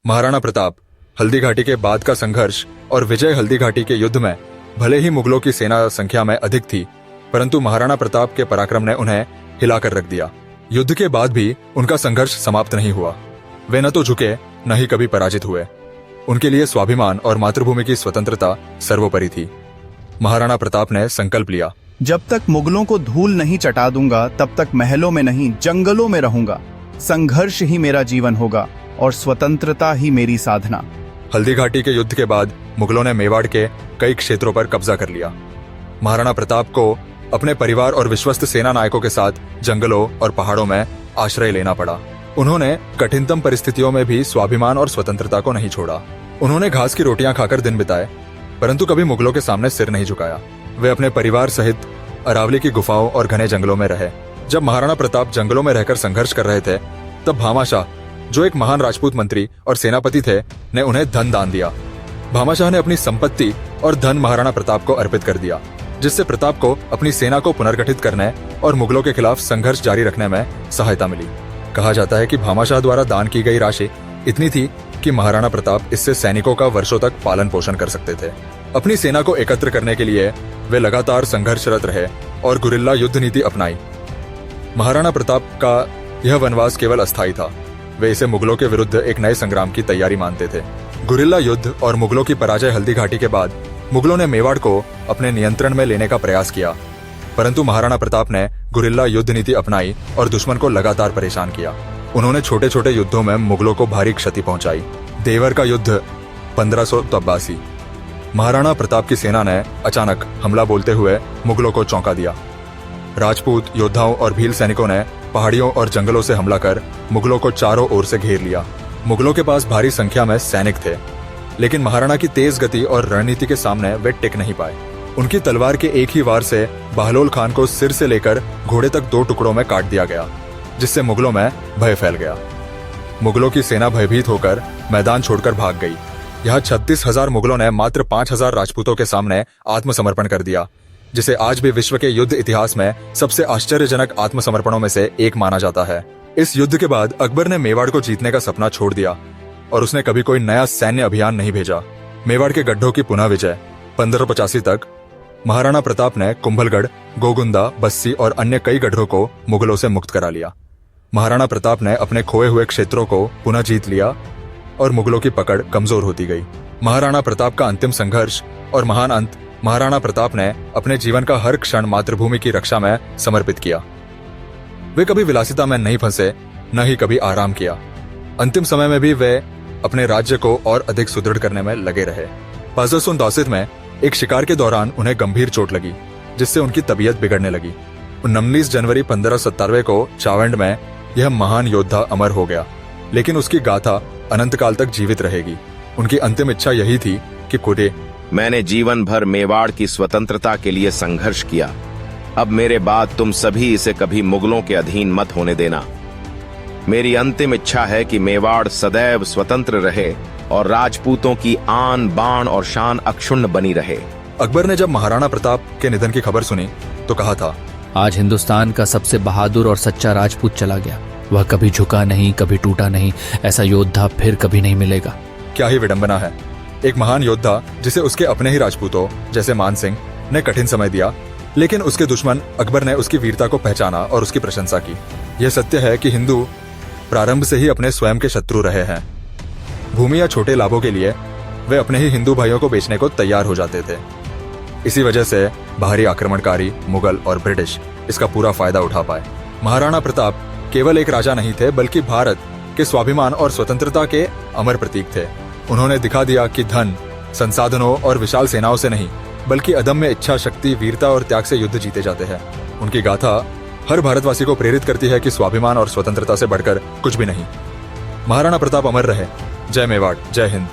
महाराणा प्रताप हल्दी घाटी के बाद का संघर्ष और विजय हल्दी घाटी के युद्ध में भले ही मुगलों की सेना संख्या में अधिक थी, परंतु महाराणा प्रताप के पराक्रम ने उन्हें हिलाकर रख दिया। युद्ध के बाद भी उनका संघर्ष समाप्त नहीं हुआ। वे न तो झुके, न ही कभी पराजित हुए। उनके लिए स्वाभिमान और मातृभूमि की स्वतंत्रता सर्वोपरि थी। महाराणा प्रताप ने संकल्प लिया, जब तक मुगलों को धूल नहीं चटा दूंगा तब तक महलों में नहीं जंगलों में रहूंगा। संघर्ष ही मेरा जीवन होगा और स्वतंत्रता ही मेरी साधना। हल्दी घाटी के युद्ध के बाद मुगलों ने मेवाड़ के कई क्षेत्रों पर कब्जा कर लिया। महाराणा प्रताप को अपने परिवार और विश्वस्त सेना नायकों के साथ जंगलों और पहाड़ों में आश्रय लेना पड़ा। उन्होंने कठिनतम परिस्थितियों में भी स्वाभिमान और स्वतंत्रता को नहीं छोड़ा। उन्होंने घास की रोटियां खाकर दिन बिताए, परंतु कभी मुगलों के सामने सिर नहीं झुकाया। वे अपने परिवार सहित अरावली की गुफाओं और घने जंगलों में रहे। जब महाराणा प्रताप जंगलों में रहकर संघर्ष कर रहे थे, तब भामाशाह, जो एक महान राजपूत मंत्री और सेनापति थे, ने उन्हें धन दान दिया। भामाशाह ने अपनी संपत्ति और धन महाराणा प्रताप को अर्पित कर दिया, जिससे प्रताप को अपनी सेना को पुनर्गठित करने और मुगलों के खिलाफ संघर्ष जारी रखने में सहायता मिली। कहा जाता है कि भामाशाह द्वारा दान की गई राशि इतनी थी कि महाराणा प्रताप इससे सैनिकों का वर्षों तक पालन पोषण कर सकते थे। अपनी सेना को एकत्र करने के लिए वे लगातार संघर्षरत रहे और गुरिल्ला युद्ध नीति अपनाई। महाराणा प्रताप का यह वनवास केवल अस्थायी था। वे इसे मुगलों के विरुद्ध एक नए संग्राम की तैयारी मानते थे। गुरिल्ला युद्ध और मुगलों की पराजय हल्दी घाटी के बाद मुगलों ने मेवाड़ को अपने नियंत्रण में लेने का प्रयास किया, परंतु महाराणा प्रताप ने गुरिल्ला युद्ध नीति अपनाई और दुश्मन को लगातार परेशान किया। उन्होंने छोटे छोटे युद्धों में मुगलों को भारी क्षति पहुंचाई। देवर का युद्ध 1583। महाराणा प्रताप की सेना ने अचानक हमला बोलते हुए मुगलों को चौंका दिया। राजपूत योद्धाओं और भील सैनिकों ने पहाड़ियों और जंगलों से हमला कर मुगलों को चारों ओर से घेर लिया। मुगलों के पास भारी संख्या में सैनिक थे, लेकिन महाराणा की तेज गति और रणनीति के सामने वे टिक नहीं पाए। उनकी तलवार के एक ही वार से बहलोल खान को सिर से लेकर घोड़े तक 2 टुकड़ों में काट दिया गया, जिससे मुगलों में भय फैल गया। मुगलों की सेना भयभीत होकर मैदान छोड़कर भाग गई। यहाँ 36,000 मुगलों ने मात्र 5,000 राजपूतों के सामने आत्मसमर्पण कर दिया, जिसे आज भी विश्व के युद्ध इतिहास में सबसे आश्चर्यजनक आत्मसमर्पणों में से एक माना जाता है। इस युद्ध के बाद अकबर ने मेवाड़ को जीतने का सपना छोड़ दिया और उसने कभी कोई नया सैन्य अभियान नहीं भेजा। मेवाड़ के गड्ढों की पुनः विजय 1585 तक। महाराणा प्रताप ने कुंभलगढ़, गोगुंदा, बस्सी और अन्य कई गड्ढों को मुगलों से मुक्त करा लिया। महाराणा प्रताप ने अपने खोए हुए क्षेत्रों को पुनः जीत लिया और मुगलों की पकड़ कमजोर होती गई। महाराणा प्रताप का अंतिम संघर्ष और महान अंत। महाराणा प्रताप ने अपने जीवन का हर क्षण मातृभूमि की रक्षा में समर्पित किया। वे कभी विलासिता में नहीं फंसे, न ही कभी आराम किया। अंतिम समय में भी वे अपने राज्य को और अधिक सुदृढ़ करने में लगे रहे। 1569 में एक शिकार के दौरान उन्हें गंभीर चोट लगी, जिससे उनकी तबीयत बिगड़ने लगी। 19 जनवरी 1597 को चावंड में यह महान योद्धा अमर हो गया, लेकिन उसकी गाथा अनंत काल तक जीवित रहेगी। उनकी अंतिम इच्छा यही थी कि खुदे मैंने जीवन भर मेवाड़ की स्वतंत्रता के लिए संघर्ष किया। अब मेरे बाद तुम सभी इसे कभी मुगलों के अधीन मत होने देना। मेरी अंतिम इच्छा है कि मेवाड़ सदैव स्वतंत्र रहे और राजपूतों की आन बान और शान अक्षुण्ण बनी रहे। अकबर ने जब महाराणा प्रताप के निधन की खबर सुनी तो कहा था, आज हिंदुस्तान का सबसे बहादुर और सच्चा राजपूत चला गया। वह कभी झुका नहीं, कभी टूटा नहीं। ऐसा योद्धा फिर कभी नहीं मिलेगा। क्या ही विडंबना है। एक महान योद्धा जिसे उसके अपने ही राजपूतों जैसे मान सिंह ने कठिन समय दिया, लेकिन उसके दुश्मन अकबर ने उसकी वीरता को पहचाना और उसकी प्रशंसा की। यह सत्य है कि हिंदू प्रारंभ से ही अपने स्वयं के शत्रु रहे हैं। भूमि या छोटे लाभों के लिए वे अपने ही हिंदू भाइयों को बेचने को तैयार हो जाते थे। इसी वजह से बाहरी आक्रमणकारी मुगल और ब्रिटिश इसका पूरा फायदा उठा पाए। महाराणा प्रताप केवल एक राजा नहीं थे, बल्कि भारत के स्वाभिमान और स्वतंत्रता के अमर प्रतीक थे। उन्होंने दिखा दिया कि धन, संसाधनों और विशाल सेनाओं से नहीं, बल्कि अदम्य इच्छा शक्ति, वीरता और त्याग से युद्ध जीते जाते हैं। उनकी गाथा हर भारतवासी को प्रेरित करती है कि स्वाभिमान और स्वतंत्रता से बढ़कर कुछ भी नहीं। महाराणा प्रताप अमर रहे। जय मेवाड़, जय हिंद।